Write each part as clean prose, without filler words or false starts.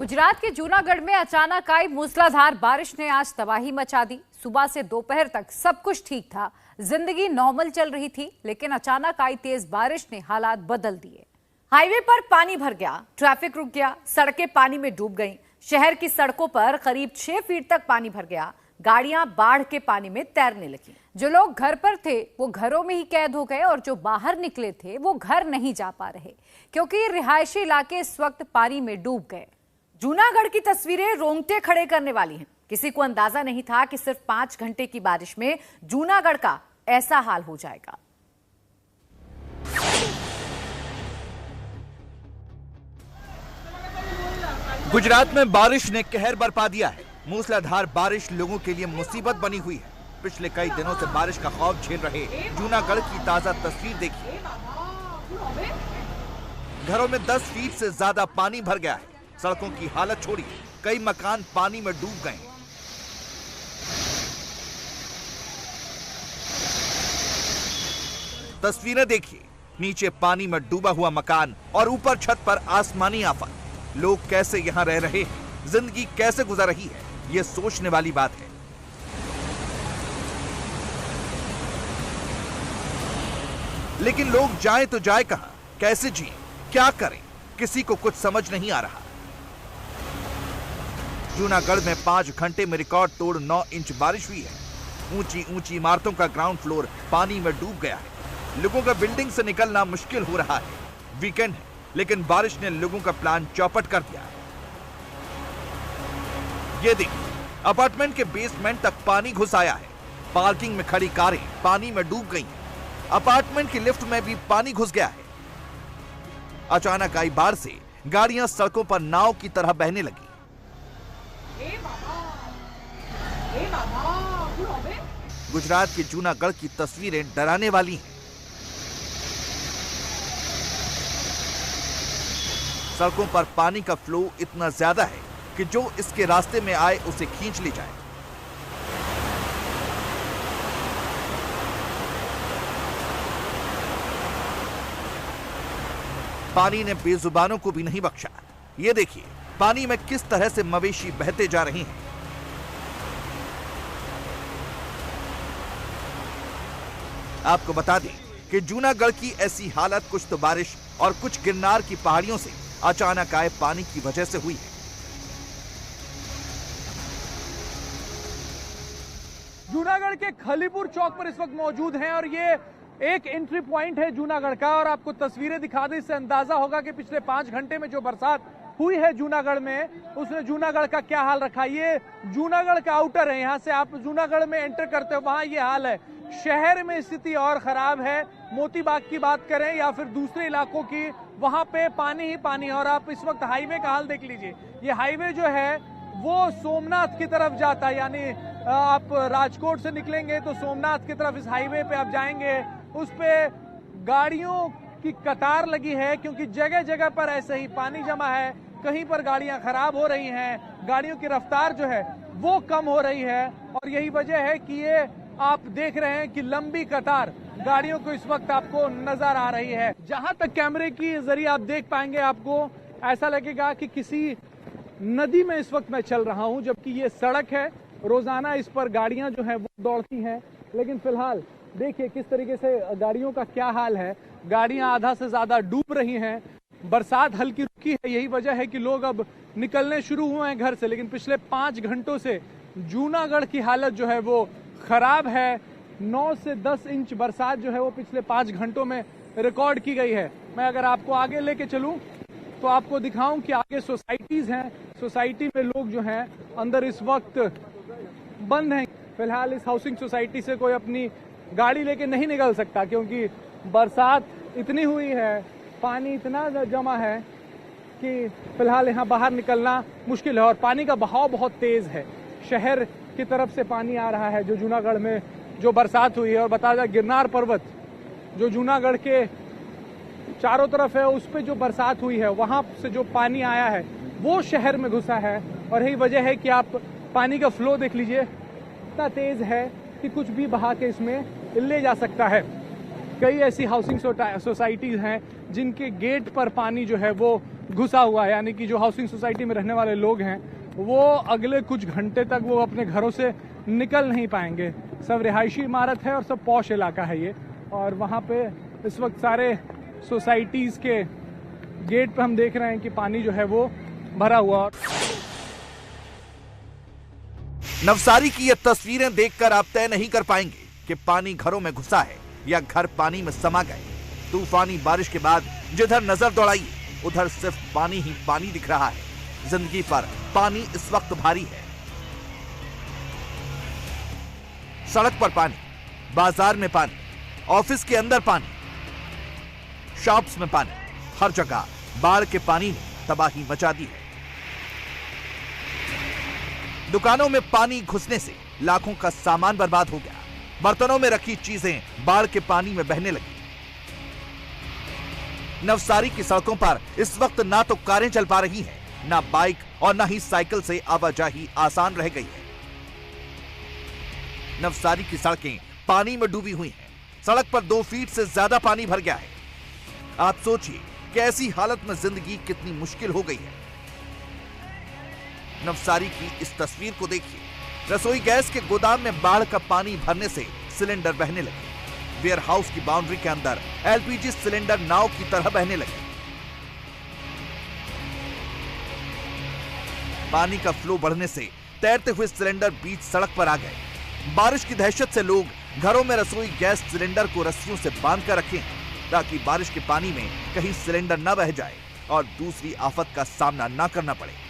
गुजरात के जूनागढ़ में अचानक आई मूसलाधार बारिश ने आज तबाही मचा दी। सुबह से दोपहर तक सब कुछ ठीक था, जिंदगी नॉर्मल चल रही थी, लेकिन अचानक आई तेज बारिश ने हालात बदल दिए। हाईवे पर पानी भर गया, ट्रैफिक रुक गया, सड़कें पानी में डूब गईं। शहर की सड़कों पर करीब 6 फीट तक पानी भर गया। गाड़ियां बाढ़ के पानी में तैरने लगी। जो लोग घर पर थे वो घरों में ही कैद हो गए और जो बाहर निकले थे वो घर नहीं जा पा रहे, क्योंकि रिहायशी इलाके इस वक्त पानी में डूब गए। जूनागढ़ की तस्वीरें रोंगटे खड़े करने वाली हैं। किसी को अंदाजा नहीं था कि सिर्फ 5 घंटे की बारिश में जूनागढ़ का ऐसा हाल हो जाएगा। गुजरात में बारिश ने कहर बरपा दिया है। मूसलाधार बारिश लोगों के लिए मुसीबत बनी हुई है। पिछले कई दिनों से बारिश का खौफ झेल रहे जूनागढ़ की ताजा तस्वीर देखिए। घरों में 10 फीट से ज्यादा पानी भर गया है। सड़कों की हालत छोड़िए, कई मकान पानी में डूब गए। तस्वीरें देखिए, नीचे पानी में डूबा हुआ मकान और ऊपर छत पर आसमानी आफत। लोग कैसे यहां रह रहे हैं, जिंदगी कैसे गुजर रही है, ये सोचने वाली बात है। लेकिन लोग जाएं तो जाए कहां, कैसे जिए, क्या करें, किसी को कुछ समझ नहीं आ रहा। जूनागढ़ में 5 घंटे में रिकॉर्ड तोड़ 9 इंच बारिश हुई है। ऊंची ऊंची इमारतों का ग्राउंड फ्लोर पानी में डूब गया है। लोगों का बिल्डिंग से निकलना मुश्किल हो रहा है। वीकेंड है, लेकिन बारिश ने लोगों का प्लान चौपट कर दिया। ये देखिए, अपार्टमेंट के बेसमेंट तक पानी घुस आया है। पार्किंग में खड़ी कारें पानी में डूब गई हैं। अपार्टमेंट की लिफ्ट में भी पानी घुस गया है। अचानक आई बाढ़ से गाड़ियां सड़कों पर नाव की तरह बहने लगी। गुजरात के जूनागढ़ की तस्वीरें डराने वाली हैं। सड़कों पर पानी का फ्लो इतना ज्यादा है कि जो इसके रास्ते में आए उसे खींच ले जाए। पानी ने बेजुबानों को भी नहीं बख्शा। ये देखिए, पानी में किस तरह से मवेशी बहते जा रहे हैं। आपको बता दें कि जूनागढ़ की ऐसी हालत कुछ तो बारिश और कुछ गिरनार की पहाड़ियों से अचानक आए पानी की वजह से हुई है। जूनागढ़ के खलीपुर चौक पर इस वक्त मौजूद हैं और ये एक एंट्री पॉइंट है जूनागढ़ का। और आपको तस्वीरें दिखा दें, इससे अंदाजा होगा कि पिछले 5 घंटे में जो बरसात हुई है जूनागढ़ में, उसने जूनागढ़ का क्या हाल रखा। ये जूनागढ़ का आउटर है। यहाँ से आप जूनागढ़ में एंटर करते हो, वहां ये हाल है। शहर में स्थिति और खराब है। मोती बाग की बात करें या फिर दूसरे इलाकों की, वहां पे पानी ही पानी। और आप इस वक्त हाईवे का हाल देख लीजिए। ये हाईवे जो है वो सोमनाथ की तरफ जाता है, यानी आप राजकोट से निकलेंगे तो सोमनाथ की तरफ इस हाईवे पे आप जाएंगे। उस पे गाड़ियों की कतार लगी है, क्योंकि जगह जगह पर ऐसे ही पानी जमा है। कहीं पर गाड़ियां खराब हो रही हैं, गाड़ियों की रफ्तार जो है वो कम हो रही है। और यही वजह है कि ये आप देख रहे हैं कि लंबी कतार गाड़ियों को इस वक्त आपको नजर आ रही है। जहां तक कैमरे की जरिए आप देख पाएंगे, आपको ऐसा लगेगा कि किसी नदी में इस वक्त मैं चल रहा हूं, जबकि ये सड़क है। रोजाना इस पर गाड़ियां जो है वो दौड़ती हैं, लेकिन फिलहाल देखिए किस तरीके से गाड़ियों का क्या हाल है। गाड़ियां आधा से ज्यादा डूब रही हैं। बरसात हल्की रुकी है, यही वजह है कि लोग अब निकलने शुरू हुए हैं घर से। लेकिन पिछले 5 घंटों से जूनागढ़ की हालत जो है वो खराब है। 9 से 10 इंच बरसात जो है वो पिछले 5 घंटों में रिकॉर्ड की गई है। मैं अगर आपको आगे लेके चलूं तो आपको दिखाऊं कि आगे सोसाइटीज हैं। सोसाइटी में लोग जो हैं अंदर इस वक्त बंद हैं। फिलहाल इस हाउसिंग सोसाइटी से कोई अपनी गाड़ी लेके नहीं निकल सकता, क्योंकि बरसात इतनी हुई है, पानी इतना जमा है कि फिलहाल यहाँ बाहर निकलना मुश्किल है। और पानी का बहाव बहुत तेज है। शहर की तरफ से पानी आ रहा है जो जूनागढ़ में जो बरसात हुई है। और बता दें, गिरनार पर्वत जो जूनागढ़ के चारों तरफ है, उस पर जो बरसात हुई है वहां से जो पानी आया है वो शहर में घुसा है। और यही वजह है कि आप पानी का फ्लो देख लीजिए, इतना तेज है कि कुछ भी बहा के इसमें ले जा सकता है। कई ऐसी हाउसिंग सोसाइटीज हैं जिनके गेट पर पानी जो है वो घुसा हुआ है, यानी कि जो हाउसिंग सोसाइटी में रहने वाले लोग हैं वो अगले कुछ घंटे तक वो अपने घरों से निकल नहीं पाएंगे। सब रिहायशी इमारत है और सब पॉश इलाका है ये, और वहाँ पे इस वक्त सारे सोसाइटीज के गेट पे हम देख रहे हैं कि पानी जो है वो भरा हुआ। नवसारी की ये तस्वीरें देखकर आप तय नहीं कर पाएंगे कि पानी घरों में घुसा है या घर पानी में समा गए। तूफानी बारिश के बाद जिधर नजर दौड़ाई उधर सिर्फ पानी ही पानी दिख रहा है। जिंदगी पर पानी इस वक्त भारी है। सड़क पर पानी, बाजार में पानी, ऑफिस के अंदर पानी, शॉप्स में पानी, हर जगह बाढ़ के पानी ने तबाही मचा दी है। दुकानों में पानी घुसने से लाखों का सामान बर्बाद हो गया। बर्तनों में रखी चीजें बाढ़ के पानी में बहने लगी। नवसारी की सड़कों पर इस वक्त ना तो कारें चल पा रही हैं, ना बाइक और ना ही साइकिल से आवाजाही आसान रह गई है। नवसारी की सड़कें पानी में डूबी हुई हैं। सड़क पर 2 फीट से ज्यादा पानी भर गया है। आप सोचिए कि ऐसी हालत में जिंदगी कितनी मुश्किल हो गई है। नवसारी की इस तस्वीर को देखिए। रसोई गैस के गोदाम में बाढ़ का पानी भरने से सिलेंडर बहने लगे। वेयर हाउस की बाउंड्री के अंदर एलपीजी सिलेंडर नाव की तरह बहने लगे। पानी का फ्लो बढ़ने से तैरते हुए सिलेंडर बीच सड़क पर आ गए। बारिश की दहशत से लोग घरों में रसोई गैस सिलेंडर को रस्सियों से बांध कर रखे हैं ताकि बारिश के पानी में कहीं सिलेंडर न बह जाए और दूसरी आफत का सामना न करना पड़े।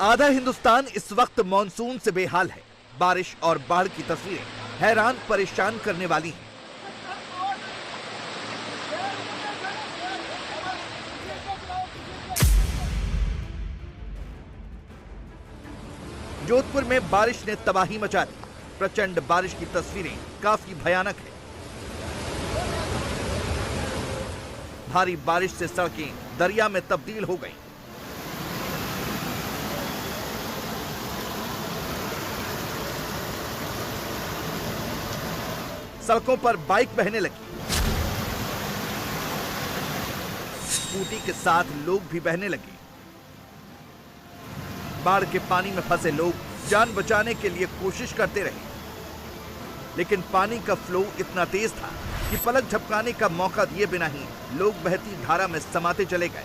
आधा हिंदुस्तान इस वक्त मॉनसून से बेहाल है। बारिश और बाढ़ की तस्वीरें हैरान परेशान करने वाली हैं। जोधपुर में बारिश ने तबाही मचा दी। प्रचंड बारिश की तस्वीरें काफी भयानक है। भारी बारिश से सड़कें दरिया में तब्दील हो गईं। सड़कों पर बाइक बहने लगी। स्कूटी के साथ लोग भी बहने लगे। बाढ़ के पानी में फंसे लोग जान बचाने के लिए कोशिश करते रहे, लेकिन पानी का फ्लो इतना तेज था कि पलक झपकाने का मौका दिए बिना ही लोग बहती धारा में समाते चले गए।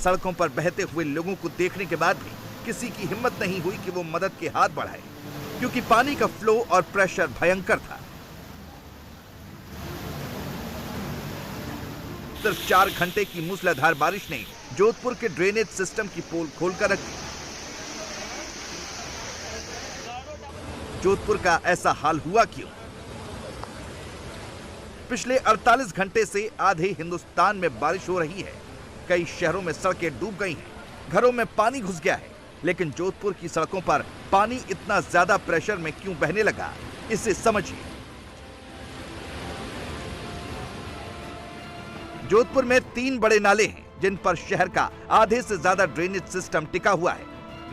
सड़कों पर बहते हुए लोगों को देखने के बाद भी किसी की हिम्मत नहीं हुई कि वो मदद के हाथ बढ़ाए, क्योंकि पानी का फ्लो और प्रेशर भयंकर था। सिर्फ 4 घंटे की मूसलाधार बारिश ने जोधपुर के ड्रेनेज सिस्टम की पोल खोलकर रख दी। जोधपुर का ऐसा हाल हुआ क्यों? पिछले 48 घंटे से आधे हिंदुस्तान में बारिश हो रही है। कई शहरों में सड़कें डूब गई हैं, घरों में पानी घुस गया है, लेकिन जोधपुर की सड़कों पर पानी इतना ज्यादा प्रेशर में क्यों बहने लगा, इसे समझिए। जोधपुर में 3 बड़े नाले हैं जिन पर शहर का आधे से ज्यादा ड्रेनेज सिस्टम टिका हुआ है।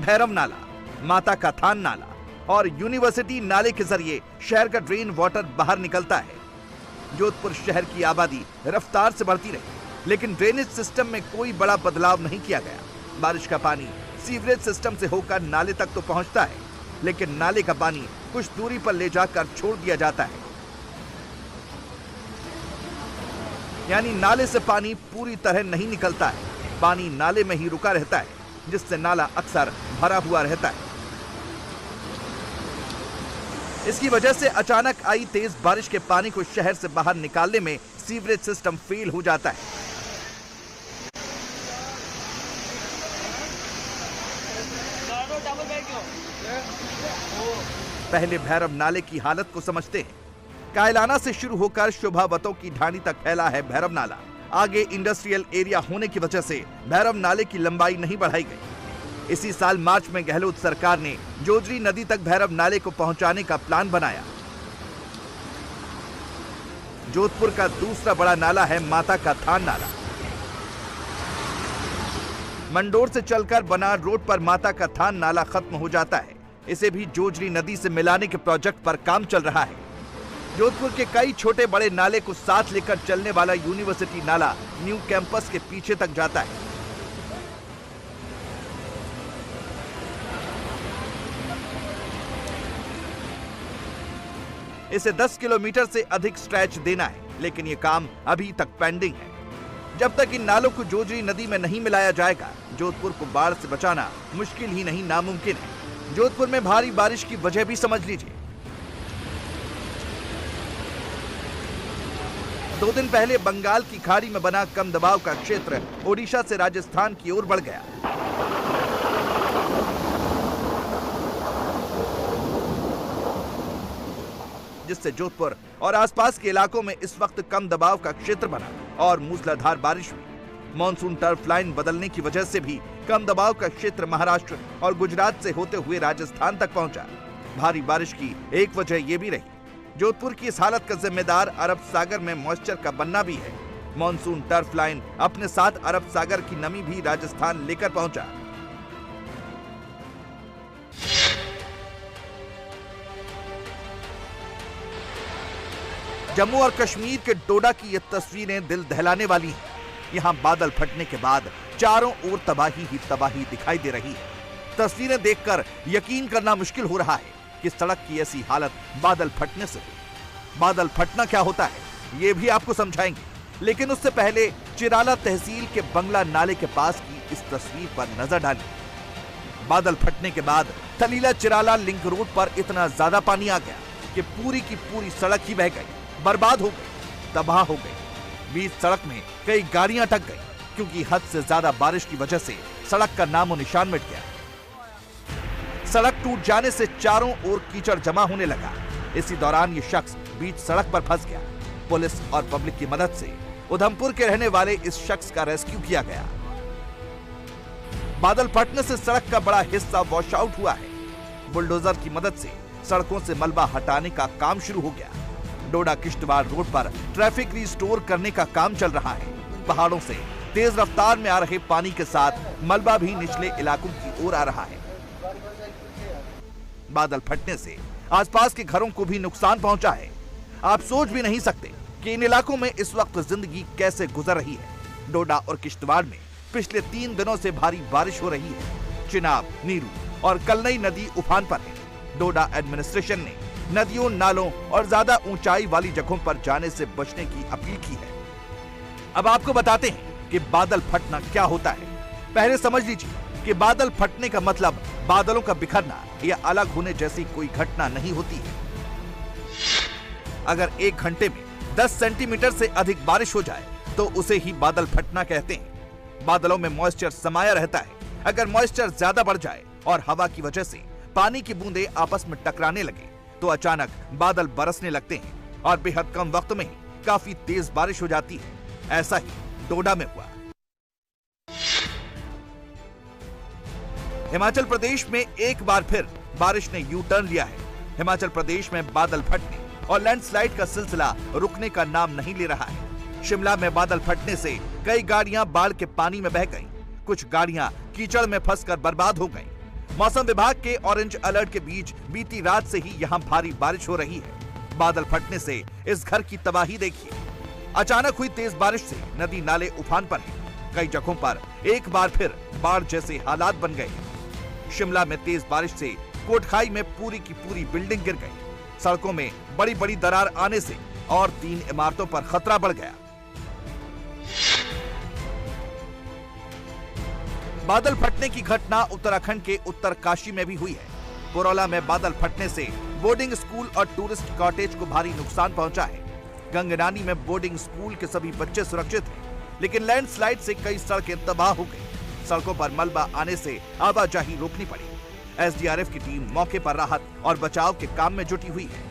भैरव नाला, माता का थान नाला और यूनिवर्सिटी नाले के जरिए शहर का ड्रेन वाटर बाहर निकलता है। जोधपुर शहर की आबादी रफ्तार से बढ़ती रही, लेकिन ड्रेनेज सिस्टम में कोई बड़ा बदलाव नहीं किया गया। बारिश का पानी सीवरेज सिस्टम से होकर नाले तक तो पहुंचता है, लेकिन नाले का पानी कुछ दूरी पर ले जाकर छोड़ दिया जाता है। यानी नाले से पानी पूरी तरह नहीं निकलता है, पानी नाले में ही रुका रहता है, जिससे नाला अक्सर भरा हुआ रहता है। इसकी वजह से अचानक आई तेज बारिश के पानी को शहर से बाहर निकालने में सीवरेज सिस्टम फेल हो जाता है। पहले भैरव नाले की हालत को समझते हैं। कायलाना से शुरू होकर शोभावतों की ढाणी तक फैला है भैरव नाला। आगे इंडस्ट्रियल एरिया होने की वजह से भैरव नाले की लंबाई नहीं बढ़ाई गई। इसी साल मार्च में गहलोत सरकार ने जोजरी नदी तक भैरव नाले को पहुंचाने का प्लान बनाया। जोधपुर का दूसरा बड़ा नाला है माता का थान नाला। मंडोर से चलकर बनार रोड पर माता का थान नाला खत्म हो जाता है। इसे भी जोजरी नदी से मिलाने के प्रोजेक्ट पर काम चल रहा है। जोधपुर के कई छोटे बड़े नाले को साथ लेकर चलने वाला यूनिवर्सिटी नाला न्यू कैंपस के पीछे तक जाता है। इसे 10 किलोमीटर से अधिक स्ट्रेच देना है, लेकिन ये काम अभी तक पेंडिंग है। जब तक इन नालों को जोजरी नदी में नहीं मिलाया जाएगा, जोधपुर को बाढ़ से बचाना मुश्किल ही नहीं नामुमकिन है। जोधपुर में भारी बारिश की वजह भी समझ लीजिए। 2 दिन पहले बंगाल की खाड़ी में बना कम दबाव का क्षेत्र ओडिशा से राजस्थान की ओर बढ़ गया। जिससे जोधपुर और आसपास के इलाकों में इस वक्त कम दबाव का क्षेत्र बना और मूसलाधार बारिश हुई। मॉनसून टर्फ लाइन बदलने की वजह से भी कम दबाव का क्षेत्र महाराष्ट्र और गुजरात से होते हुए राजस्थान तक पहुंचा। भारी बारिश की एक वजह यह भी रही। जोधपुर की इस हालत का जिम्मेदार अरब सागर में मॉइस्चर का बनना भी है। मॉनसून टर्फ लाइन अपने साथ अरब सागर की नमी भी राजस्थान लेकर पहुंचा। जम्मू और कश्मीर के डोडा की ये तस्वीरें दिल दहलाने वाली हैं। यहाँ बादल फटने के बाद चारों ओर तबाही ही तबाही दिखाई दे रही है। तस्वीरें देखकर यकीन करना मुश्किल हो रहा है कि सड़क की ऐसी हालत बादल फटने से हुई। बादल फटना क्या होता है ये भी आपको समझाएंगे, लेकिन उससे पहले चिराला तहसील के बंगला नाले के पास की इस तस्वीर पर नजर डालिए। बादल फटने के बाद थलीला चिराला लिंक रोड पर इतना ज्यादा पानी आ गया कि पूरी की पूरी सड़क ही बह गई, बर्बाद हो गई, तबाह हो गई। बीच सड़क में कई गाड़ियां अटक गई क्योंकि हद से ज्यादा बारिश की वजह से सड़क का नामो निशान मिट गया। सड़क टूट जाने से चारों ओर कीचड़ जमा होने लगा। इसी दौरान ये शख्स बीच सड़क पर फंस गया। पुलिस और पब्लिक की मदद से उधमपुर के रहने वाले इस शख्स का रेस्क्यू किया गया। बादल फटने से सड़क का बड़ा हिस्सा वॉश आउट हुआ है। बुलडोजर की मदद से सड़कों से मलबा हटाने का काम शुरू हो गया। डोडा किश्तवाड़ रोड पर ट्रैफिक रिस्टोर करने का काम चल रहा है। पहाड़ों से तेज रफ्तार में आ रहे पानी के साथ मलबा भी निचले इलाकों की ओर आ रहा है। बादल फटने से आसपास के घरों को भी नुकसान पहुंचा है। आप सोच भी नहीं सकते कि इन इलाकों में इस वक्त जिंदगी कैसे गुजर रही है। डोडा और किश्तवाड़ में पिछले 3 दिनों से भारी बारिश हो रही है। चिनाब, नीरू और कलनई नदी उफान पर है। डोडा एडमिनिस्ट्रेशन ने नदियों, नालों और ज्यादा ऊंचाई वाली जगहों पर जाने से बचने की अपील की है। अब आपको बताते हैं कि बादल फटना क्या होता है। पहले समझ लीजिए कि बादल फटने का मतलब बादलों का बिखरना या अलग होने जैसी कोई घटना नहीं होती है। अगर 1 घंटे में 10 सेंटीमीटर से अधिक बारिश हो जाए तो उसे ही बादल फटना कहते हैं। बादलों में मॉइस्चर समाया रहता है। अगर मॉइस्चर ज्यादा बढ़ जाए और हवा की वजह से पानी की बूंदें आपस में टकराने लगे तो अचानक बादल बरसने लगते हैं और बेहद कम वक्त में ही काफी तेज बारिश हो जाती है। ऐसा ही डोडा में हुआ। हिमाचल प्रदेश में एक बार फिर बारिश ने यू टर्न लिया है। हिमाचल प्रदेश में बादल फटने और लैंडस्लाइड का सिलसिला रुकने का नाम नहीं ले रहा है। शिमला में बादल फटने से कई गाड़ियां बाढ़ के पानी में बह गईं। कुछ गाड़ियां कीचड़ में फंसकर बर्बाद हो गईं। मौसम विभाग के ऑरेंज अलर्ट के बीच बीती रात से ही यहां भारी बारिश हो रही है। बादल फटने से इस घर की तबाही देखिए। अचानक हुई तेज बारिश से नदी नाले उफान पर हैं। कई जगहों पर एक बार फिर बाढ़ जैसे हालात बन गए। शिमला में तेज बारिश से कोटखाई में पूरी की पूरी बिल्डिंग गिर गई। सड़कों में बड़ी बड़ी दरार आने से और 3 इमारतों पर खतरा बढ़ गया। बादल फटने की घटना उत्तराखंड के उत्तरकाशी में भी हुई है। पुरौला में बादल फटने से बोर्डिंग स्कूल और टूरिस्ट कॉटेज को भारी नुकसान पहुंचा है। गंगनानी में बोर्डिंग स्कूल के सभी बच्चे सुरक्षित हैं, लेकिन लैंडस्लाइड से कई सड़कें तबाह हो गई। सड़कों पर मलबा आने से आवाजाही रोकनी पड़ी। एसडीआरएफ की टीम मौके पर राहत और बचाव के काम में जुटी हुई है।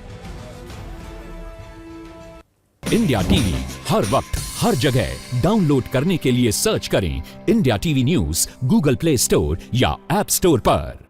इंडिया टीवी हर वक्त हर जगह डाउनलोड करने के लिए सर्च करें India TV news Google play store या ऐप स्टोर पर।